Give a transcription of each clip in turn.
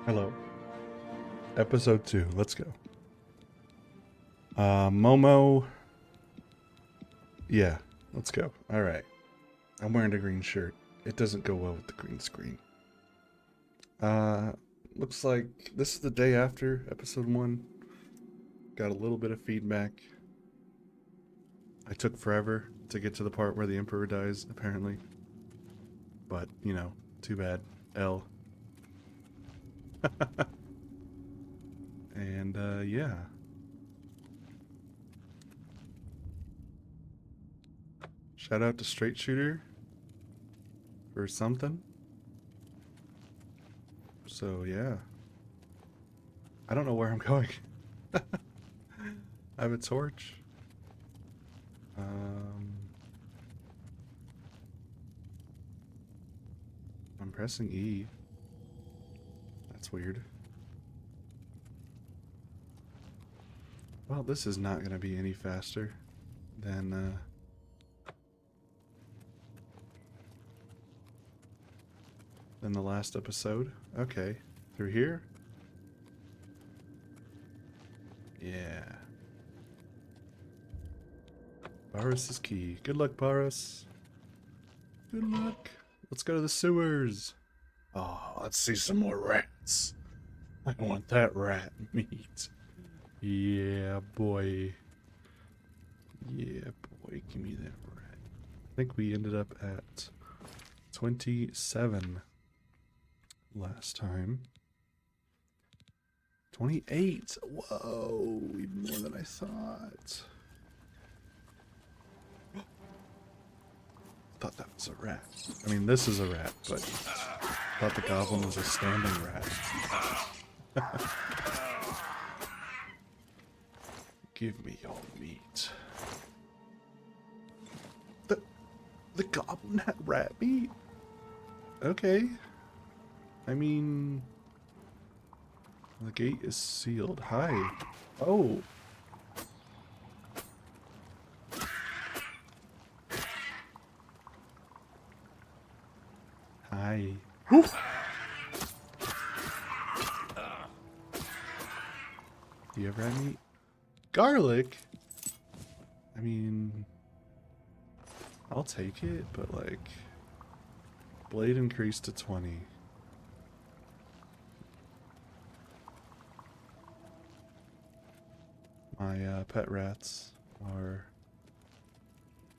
Hello. Episode 2. Let's go. Momo. Yeah, let's go. Alright. I'm wearing a green shirt. It doesn't go well with the green screen. Uh, Looks like this is the day after episode 1. Got a little bit of feedback. I took forever to get to the part where the Emperor dies, apparently. But, you know, too bad. L. And, yeah. Shout out to Straight Shooter for something. So, yeah. I don't know where I'm going. I have a torch. Um, I'm pressing E. That's weird. Well, this is not going to be any faster than the last episode. Okay, through here? Yeah. Paris is key. Good luck, Paris. Good luck. Let's go to the sewers. Oh, let's see some more rats. I want that rat meat. Yeah, boy. Yeah, boy. Give me that rat. I think we ended up at 27 last time. 28. Whoa, even more than I thought. Thought that was a rat. I mean, this is a rat, but thought the goblin was a standing rat. Give me your meat. The goblin had rat meat? Okay. I mean, the gate is sealed. Hi. Oh. Hi. Whew. Do you have rat meat? Garlic? I mean, I'll take it, but like, blade increased to 20. My pet rats are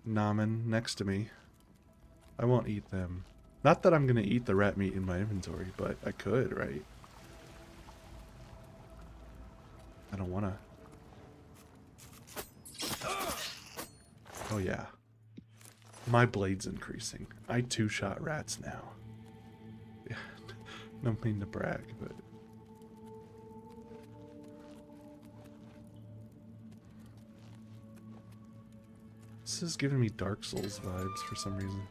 nomming next to me. I won't eat them. Not that I'm gonna eat the rat meat in my inventory, but I could, right? I don't wanna. Oh yeah. My blade's increasing. I two-shot rats now. Yeah. Don't mean to brag, but... This is giving me Dark Souls vibes for some reason.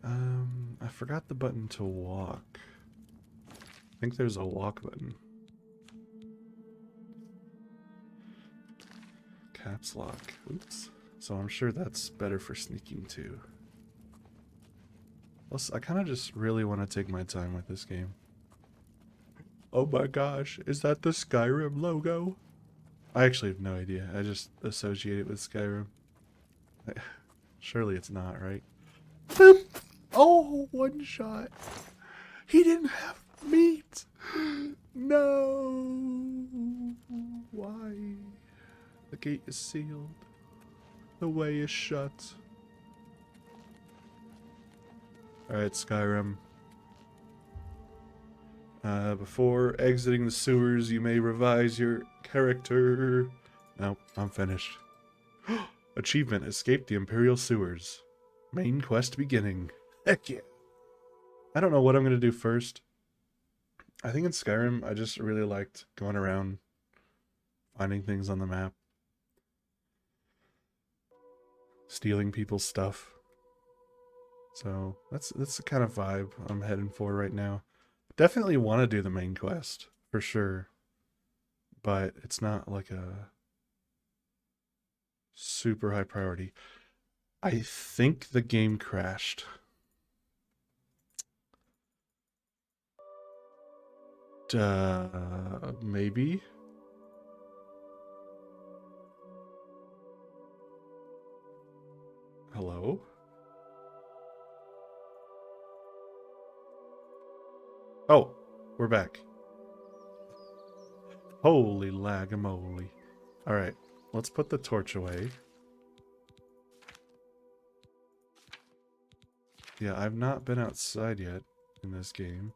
I forgot the button to walk. I think there's a walk button. Caps lock. Oops. So I'm sure that's better for sneaking too. Plus, I kind of just really want to take my time with this game. Oh my gosh, is that the Skyrim logo? I actually have no idea. I just associate it with Skyrim. Surely it's not, right? Oh, one shot. He didn't have meat. No. Why? The gate is sealed. The way is shut. Alright, Skyrim. Before exiting the sewers, you may revise your character. Nope, I'm finished. Achievement, escape the Imperial Sewers. Main quest beginning. Heck yeah. I don't know what I'm going to do first. I think in Skyrim, I just really liked going around, finding things on the map, stealing people's stuff. So that's the kind of vibe I'm heading for right now. Definitely want to do the main quest, for sure. But it's not like a super high priority. I think the game crashed. Maybe. Hello? Oh, we're back. Holy lagamoly. Alright, let's put the torch away. Yeah, I've not been outside yet in this game.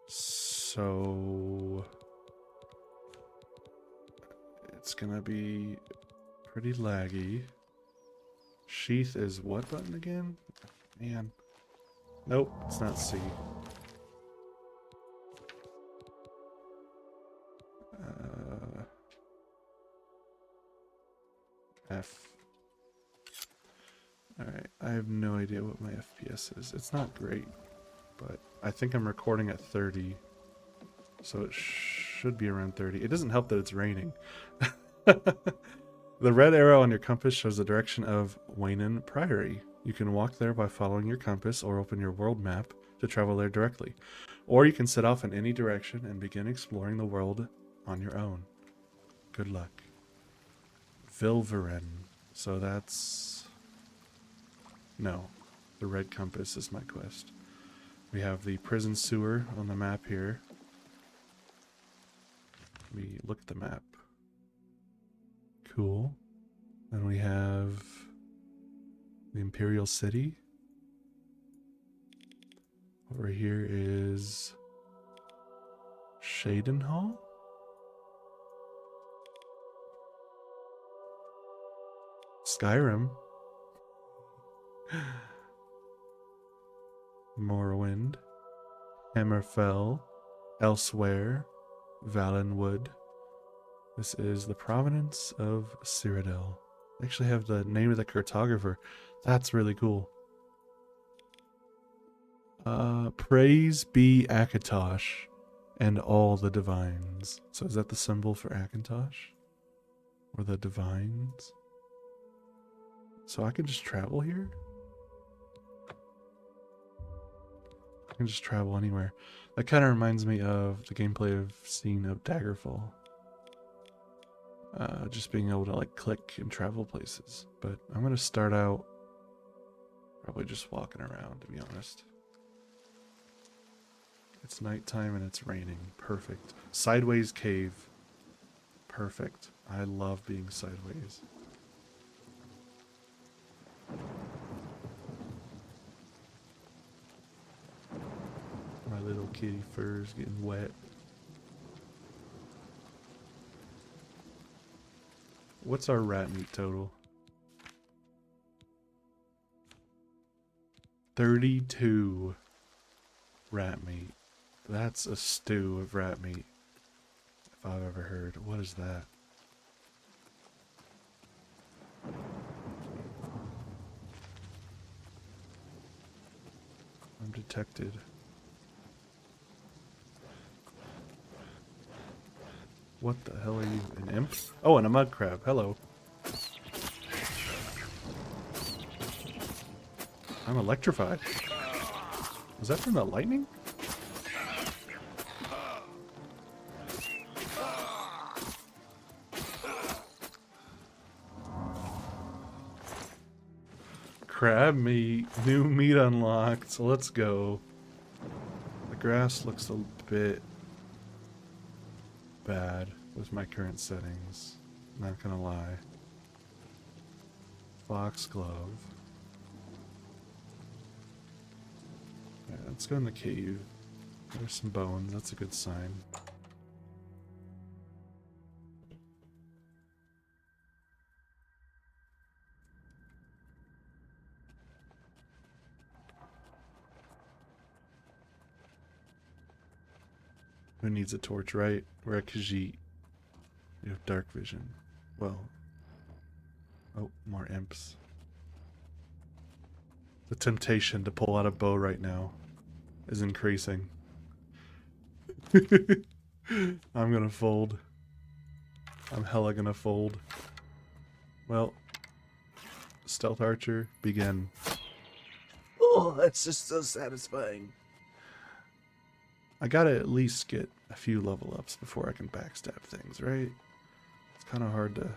So it's gonna be pretty laggy. Sheath is what button again? Man. Nope, it's not C. F. Alright, I have no idea what my FPS is. It's not great, but I think I'm recording at 30. So it should be around 30. It doesn't help that it's raining. The red arrow on your compass shows the direction of Waynon Priory. You can walk there by following your compass or open your world map to travel there directly. Or you can set off in any direction and begin exploring the world on your own. Good luck. Vilveren. So that's... No. The red compass is my quest. We have the prison sewer on the map here. We look at the map. Cool. Then we have the Imperial City. Over here is Shadenhall. Skyrim. Morrowind. Hammerfell. Elsewhere. Valenwood. This is the provenance of Cyrodiil. They actually have the name of the cartographer. That's really cool. Praise be Akatosh and all the divines. So is that the symbol for Akatosh? Or the divines? So I can just travel here? I can just travel anywhere. That kind of reminds me of the gameplay I've seen of Daggerfall. Just being able to like click and travel places. But I'm going to start out probably just walking around, to be honest. It's nighttime and it's raining. Perfect. Sideways cave. Perfect. I love being sideways. My little kitty fur's getting wet. What's our rat meat total? 32 rat meat. That's a stew of rat meat, if I've ever heard. What is that? I'm detected. What the hell are you? An imp? Oh, and a mud crab. Hello. I'm electrified. Was that from the lightning? Crab meat. New meat unlocked. So let's go. The grass looks a bit bad with my current settings. Not gonna lie. Foxglove. Yeah, let's go in the cave. There's some bones. That's a good sign. Who needs a torch, right? We're at Khajiit. You have dark vision. Well. Oh, more imps. The temptation to pull out a bow right now is increasing. I'm gonna fold. I'm hella gonna fold. Well, stealth archer, begin. Oh, that's just so satisfying. I gotta at least get a few level ups before I can backstab things, right? It's kind of hard to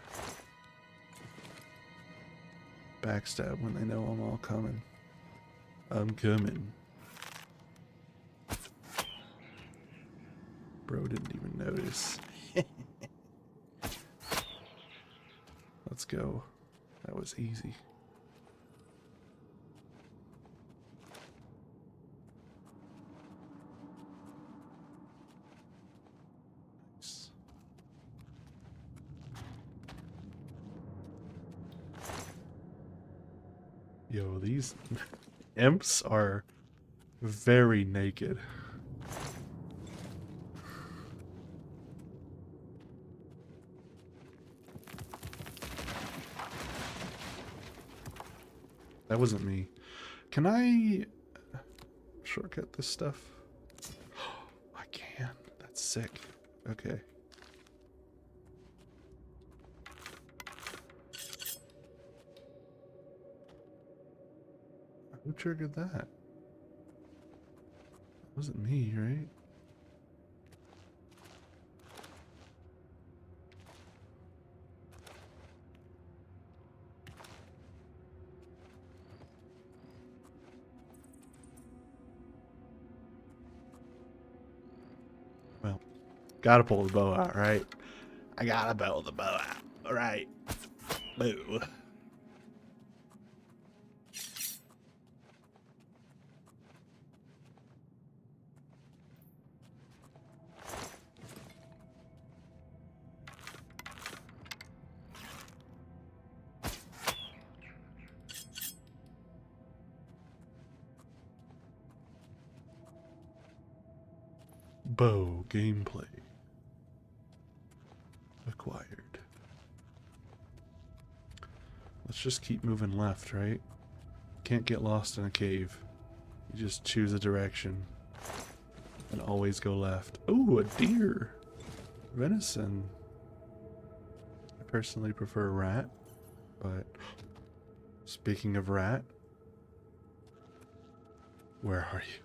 backstab when they know I'm all coming. I'm coming. Bro didn't even notice. Let's go. That was easy. Nice. Yo, these imps are very naked. That wasn't me. Can I shortcut this stuff? I can. That's sick. Okay. Who triggered that? That wasn't me, right? Well, gotta pull the bow out, right? I gotta pull the bow out. All right. Boo. Bow gameplay acquired. Let's just keep moving left, right? Can't get lost in a cave. You just choose a direction and always go left. Oh, a deer. Venison. I personally prefer rat, but speaking of rat, where are you?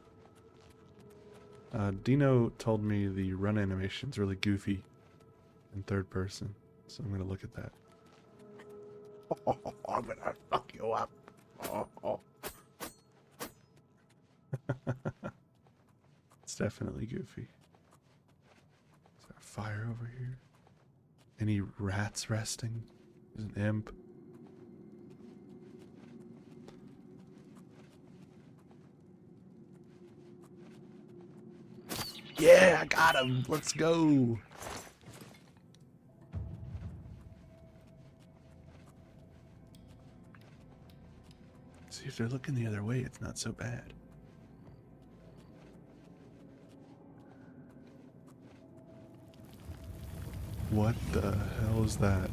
Dino told me the run animation's really goofy in third person, so I'm gonna look at that. I'm gonna fuck you up. It's definitely goofy. Is there a fire over here? Any rats resting? There's an imp. Yeah, I got him. Let's go. See, if they're looking the other way, it's not so bad. What the hell is that?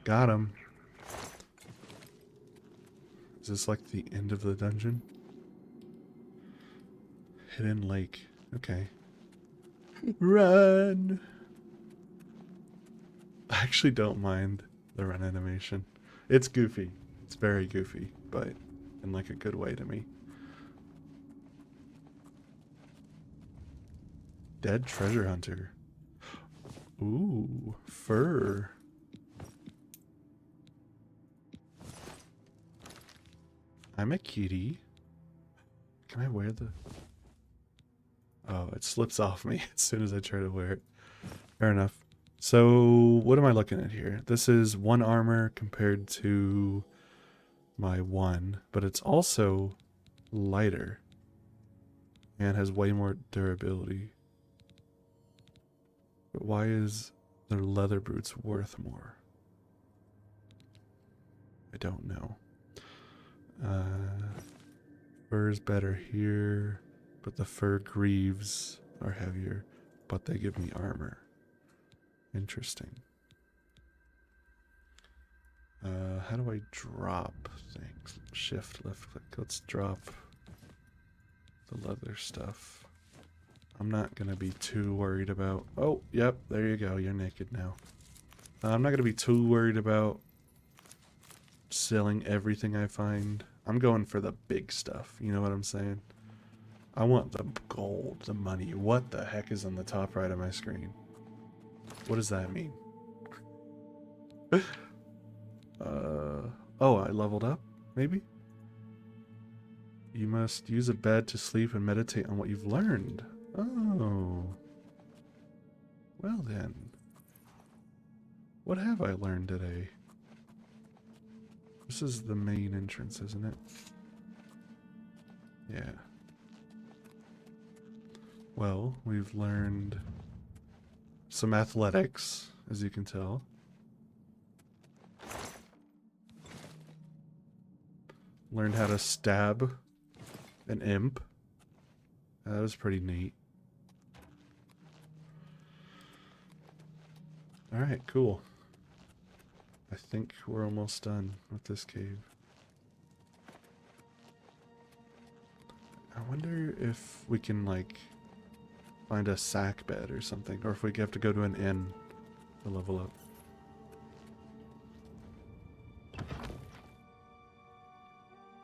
Got him. Is this like the end of the dungeon? Hidden lake. Okay. Run! I actually don't mind the run animation. It's goofy. It's very goofy, but in like a good way to me. Dead treasure hunter. Ooh, fur. I'm a kitty. Can I wear the... Oh, it slips off me as soon as I try to wear it. Fair enough. So, what am I looking at here? This is 1 armor compared to my 1, but it's also lighter and has way more durability. But why is the leather boots worth more? I don't know. Fur's better here, but the fur greaves are heavier, but they give me armor. Interesting. How do I drop things? Shift, left click. Let's drop the leather stuff. I'm not gonna be too worried about... Oh, yep, there you go. You're naked now. I'm not gonna be too worried about selling everything I find. I'm going for the big stuff. You know what I'm saying? I want the gold, the money. What the heck is on the top right of my screen? What does that mean? Oh, I leveled up, maybe? You must use a bed to sleep and meditate on what you've learned. Oh. Well then. What have I learned today? This is the main entrance, isn't it? Yeah. Well, we've learned some athletics, as you can tell. Learned how to stab an imp. That was pretty neat. Alright, cool. I think we're almost done with this cave. I wonder if we can, like, find a sack bed or something, or if we have to go to an inn to level up.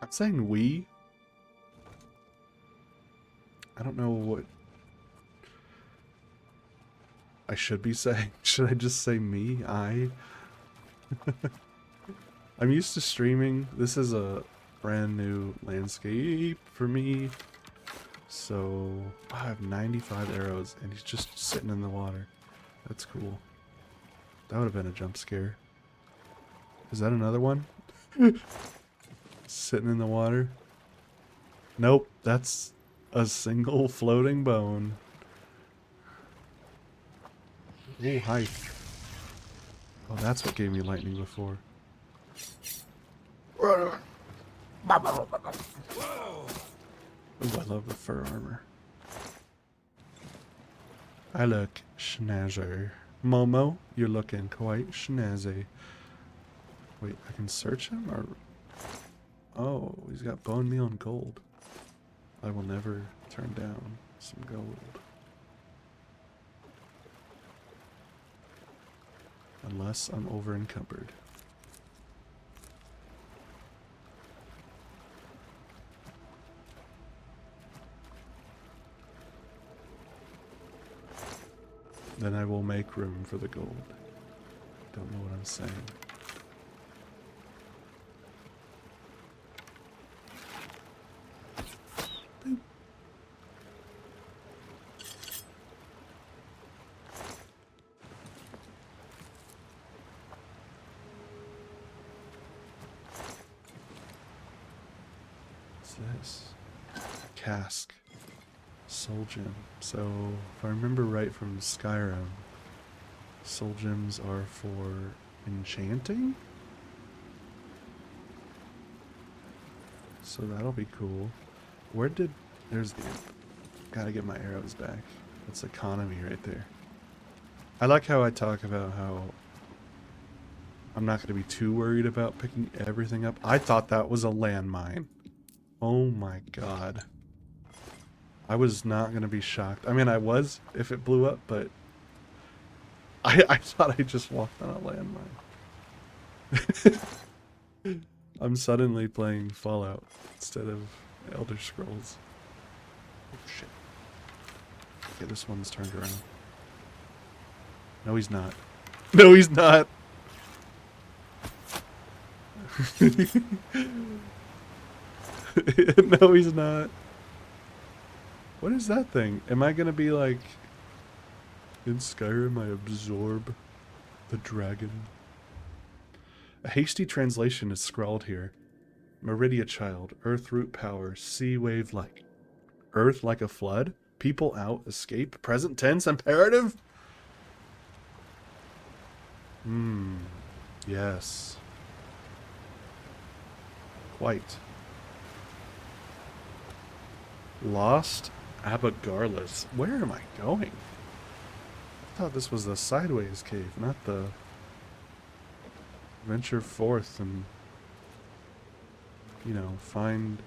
I'm saying we. I don't know what I should be saying. Should I just say me? I? I'm used to streaming. This is a brand new landscape for me. So, I have 95 arrows and he's just sitting in the water. That's cool. That would have been a jump scare. Is that another one? Sitting in the water? Nope, that's a single floating bone. Oh, hi. Oh, that's what gave me lightning before. Ooh, I love the fur armor. I look schnazzy. Momo, you're looking quite schnazzy. Wait, I can search him? Or... Oh, he's got bone meal and gold. I will never turn down some gold. Unless I'm over encumbered. Then I will make room for the gold. Don't know what I'm saying. Boop. What's this? A cask. Soul gem. So, if I remember right from Skyrim, soul gems are for enchanting? So that'll be cool. Where did... There's the imp. Gotta get my arrows back. That's economy right there. I like how I talk about how I'm not going to be too worried about picking everything up. I thought that was a landmine. Oh my god. I was not going to be shocked. I mean, I was if it blew up, but I thought I just walked on a landmine. I'm suddenly playing Fallout instead of Elder Scrolls. Oh shit. Okay, this one's turned around. No, he's not. No, he's not. No, he's not. What is that thing? Am I gonna be like... In Skyrim, I absorb the dragon. A hasty translation is scrawled here. Meridia child, earth root power, sea wave like. Earth like a flood? People out, escape, present tense, imperative? Yes. Quite. Lost Abagarlas. Where am I going? I thought this was the sideways cave, not the... Venture forth and... You know, find...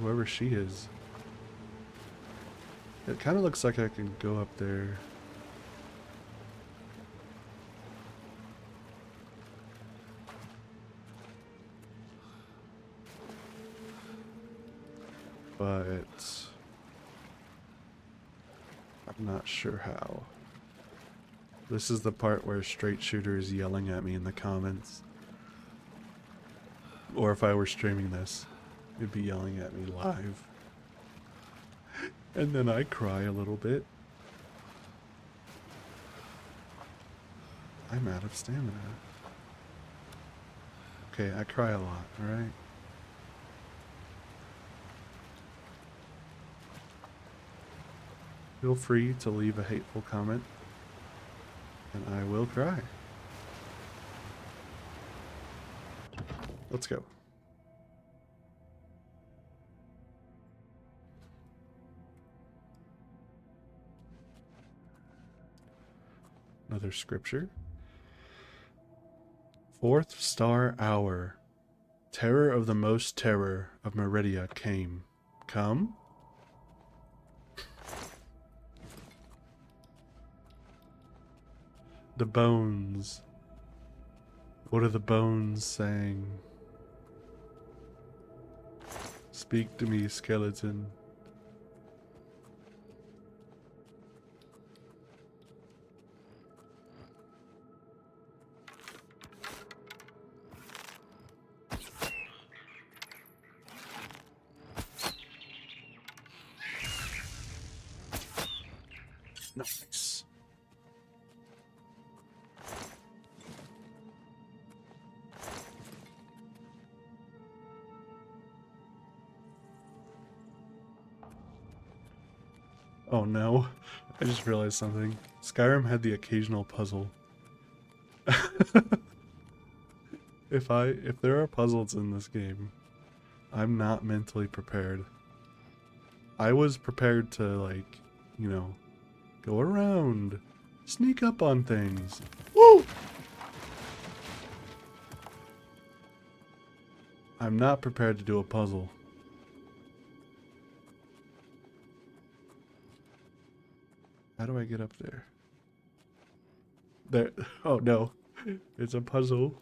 whoever she is. It kind of looks like I can go up there. but I'm not sure how. This is the part where Straight Shooter is yelling at me in the comments. Or if I were streaming this, he'd be yelling at me live. And then I cry a little bit. I'm out of stamina. Okay, I cry a lot, alright? Feel free to leave a hateful comment, and I will cry. Let's go. Another scripture. 4th star hour. Terror of the most terror of Meridia came. Come? The bones. What are the bones saying? Speak to me, skeleton. Nice. Oh no, I just realized something. Skyrim had the occasional puzzle. If there are puzzles in this game, I'm not mentally prepared. I was prepared to, like, you know, go around, sneak up on things. Woo! I'm not prepared to do a puzzle. How do I get up there? There. Oh no. It's a puzzle.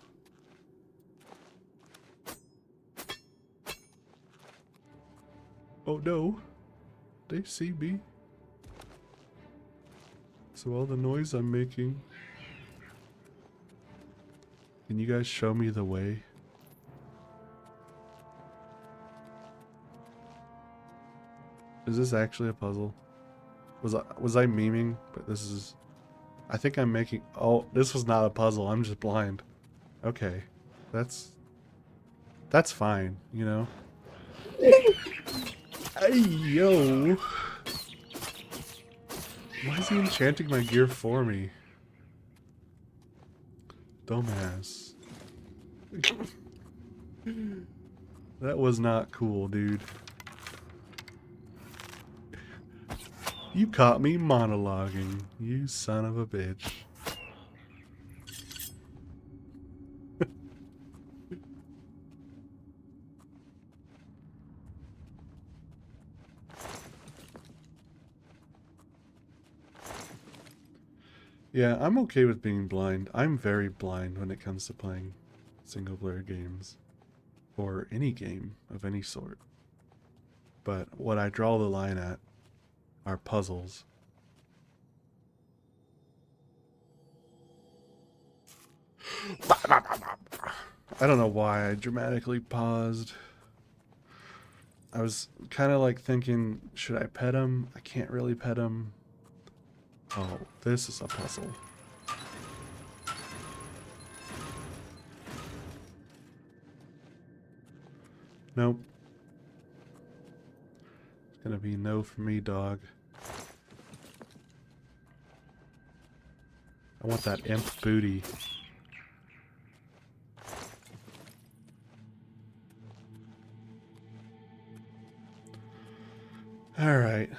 Oh no. They see me. So all the noise I'm making. Can you guys show me the way? Is this actually a puzzle? Was I memeing? But this is... I think I'm making... Oh, this was not a puzzle. I'm just blind. Okay. That's fine, you know? Hey, yo! Why is he enchanting my gear for me? Dumbass. That was not cool, dude. You caught me monologuing, you son of a bitch. Yeah, I'm okay with being blind. I'm very blind when it comes to playing single-player games. Or any game of any sort. But what I draw the line at are puzzles. I don't know why I dramatically paused. I was kind of like thinking, should I pet him? I can't really pet him. Oh, this is a puzzle. Nope. It's gonna be no for me, dog. I want that imp booty. Alright.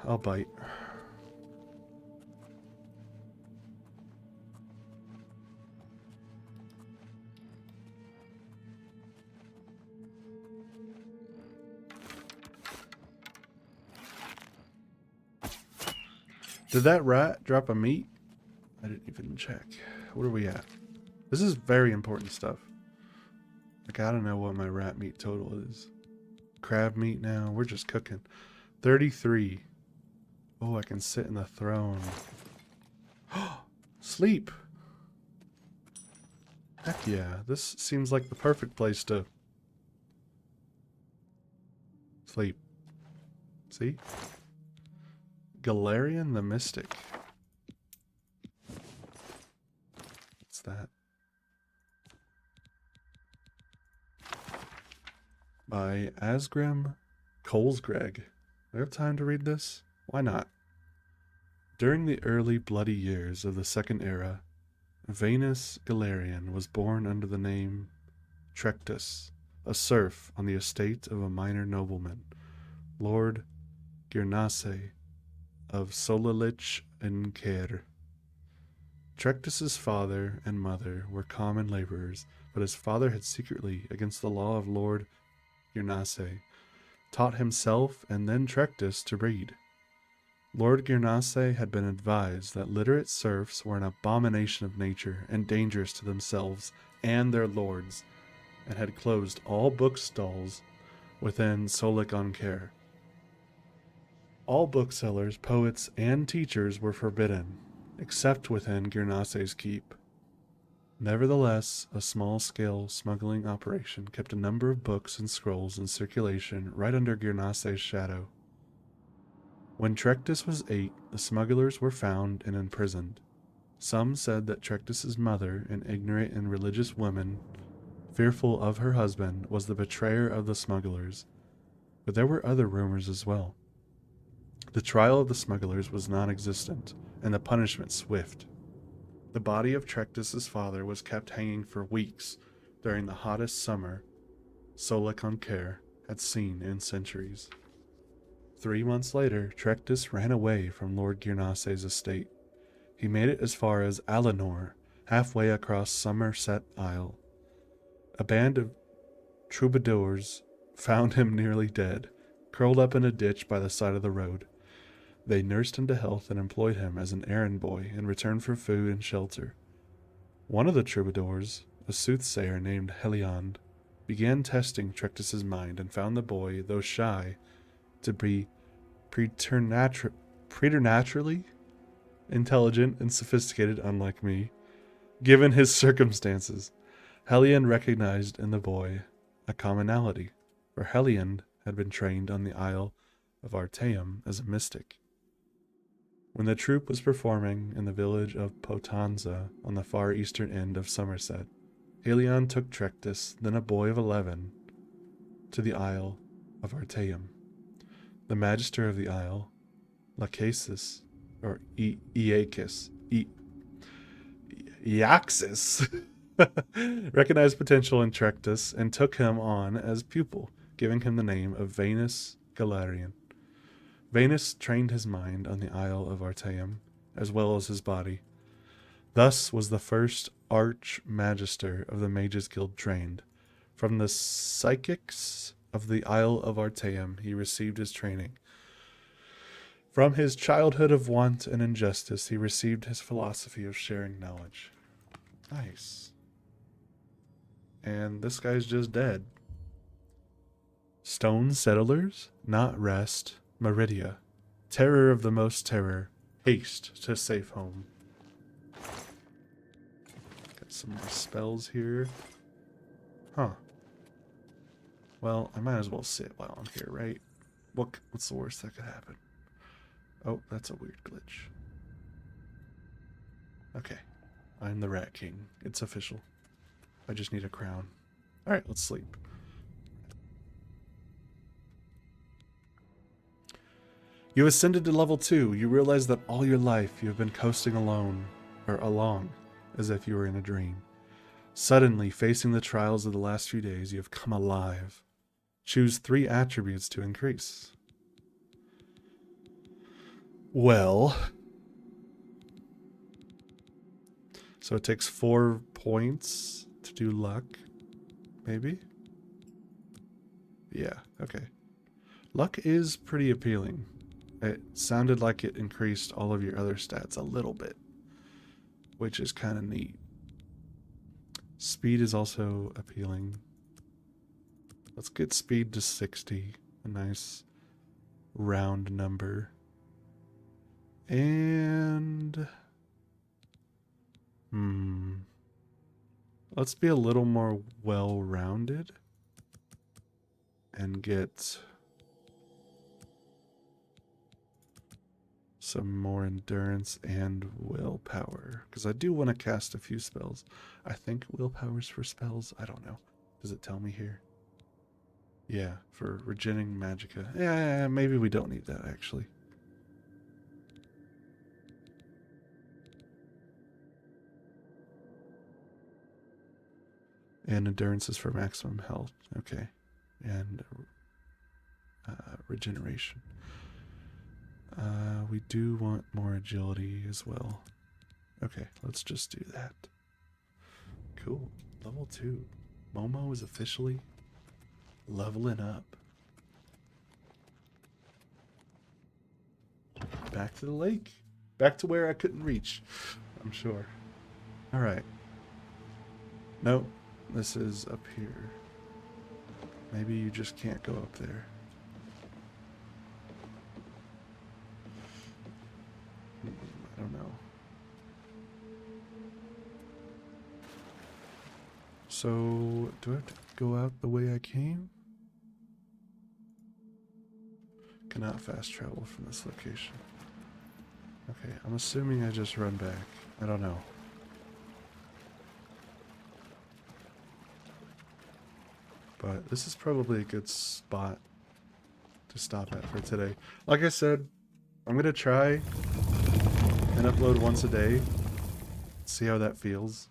I'll bite. Did that rat drop a meat? I didn't even check. What are we at? This is very important stuff. I gotta know what my rat meat total is. crab meat now. We're just cooking. 33. Oh, I can sit in the throne. Sleep. Heck yeah. This seems like the perfect place to sleep. See? Galarian the Mystic. What's that? By Asgrim Colesgreg. Do I have time to read this? Why not? During the early bloody years of the Second Era, Venus Galarian was born under the name Trectus, a serf on the estate of a minor nobleman, Lord Girnace of Solalich and Caer. Trectus's father and mother were common laborers, but his father had secretly, against the law of Lord Girnace, taught himself and then Trectus to read. Lord Girnace had been advised that literate serfs were an abomination of nature and dangerous to themselves and their lords, and had closed all bookstalls within Solic on Care. All booksellers, poets, and teachers were forbidden, except within Girnace's keep. Nevertheless, a small-scale smuggling operation kept a number of books and scrolls in circulation right under Girnace's shadow. When Trectus was 8, the smugglers were found and imprisoned. Some said that Trectus's mother, an ignorant and religious woman, fearful of her husband, was the betrayer of the smugglers. But there were other rumors as well. The trial of the smugglers was non-existent, and the punishment swift. The body of Trectus's father was kept hanging for weeks during the hottest summer Solic on Care had seen in centuries. 3 months later, Trectus ran away from Lord Girnace's estate. He made it as far as Alinor, halfway across Somerset Isle. A band of troubadours found him nearly dead, curled up in a ditch by the side of the road. They nursed him to health and employed him as an errand boy in return for food and shelter. One of the troubadours, a soothsayer named Heliond, began testing Trectus's mind and found the boy, though shy, to be preternaturally intelligent and sophisticated, unlike me, given his circumstances. Heliond recognized in the boy a commonality, for Heliond had been trained on the Isle of Artaeum as a mystic. When the troupe was performing in the village of Potenza on the far eastern end of Somerset, Heliond took Trectus, then a boy of 11, to the Isle of Artaeum. The magister of the isle, Iaxis, recognized potential in Trectus and took him on as pupil, giving him the name of Venus Galarian. Venus trained his mind on the Isle of Artaeum, as well as his body. Thus was the first Arch-Magister of the Mages Guild trained. From the psychics of the Isle of Artaeum he received his training. From his childhood of want and injustice he received his philosophy of sharing knowledge. Nice. And this guy's just dead. Stone settlers, not rest, Meridia. Terror of the most terror, haste to safe home. Got some more spells here. Huh. Well, I might as well sit while I'm here, right? What's the worst that could happen? Oh, that's a weird glitch. Okay. I'm the Rat King. It's official. I just need a crown. Alright, let's sleep. You ascended to level 2. You realize that all your life you have been coasting along, as if you were in a dream. Suddenly, facing the trials of the last few days, you have come alive. Choose 3 attributes to increase. Well, so it takes 4 points to do luck, maybe? Yeah, okay. Luck is pretty appealing. It sounded like it increased all of your other stats a little bit, which is kind of neat. Speed is also appealing. Let's get speed to 60. A nice round number. And let's be a little more well-rounded and get some more endurance and willpower, because I do want to cast a few spells. I think willpower's for spells. I don't know. Does it tell me here? Yeah, for regening magicka. Yeah, maybe we don't need that actually. And endurance is for maximum health. Okay. And regeneration. We do want more agility as well. Okay, let's just do that. Cool. Level 2. Momo is officially leveling up. Back to the lake. Back to where I couldn't reach, I'm sure. Alright. Nope. This is up here. Maybe you just can't go up there. I don't know. So, do I have to go out the way I came? Cannot fast travel from this location. Okay, I'm assuming I just run back. I don't know. But this is probably a good spot to stop at for today. Like I said, I'm going to try and upload once a day. See how that feels.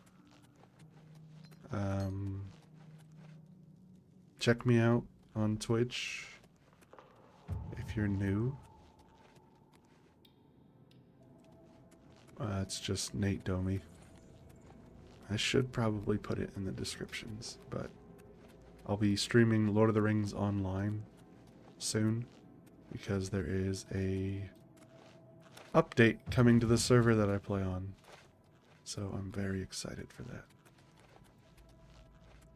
Check me out on Twitch if you're new. It's just Nate Domi. I should probably put it in the descriptions, but I'll be streaming Lord of the Rings online soon because there is a update coming to the server that I play on. So I'm very excited for that.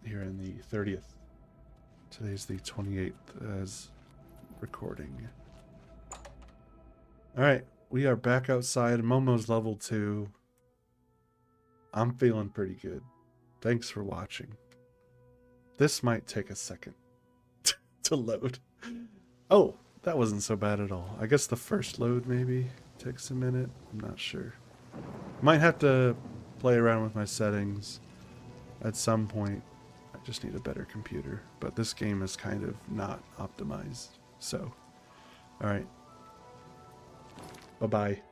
Here in the 30th. Today's the 28th as recording. Alright, we are back outside. Momo's level 2. I'm feeling pretty good. Thanks for watching. This might take a second to load. Oh, that wasn't so bad at all. I guess the first load maybe takes a minute. I'm not sure. Might have to play around with my settings at some point. I just need a better computer. But this game is kind of not optimized. So, alright. Bye-bye.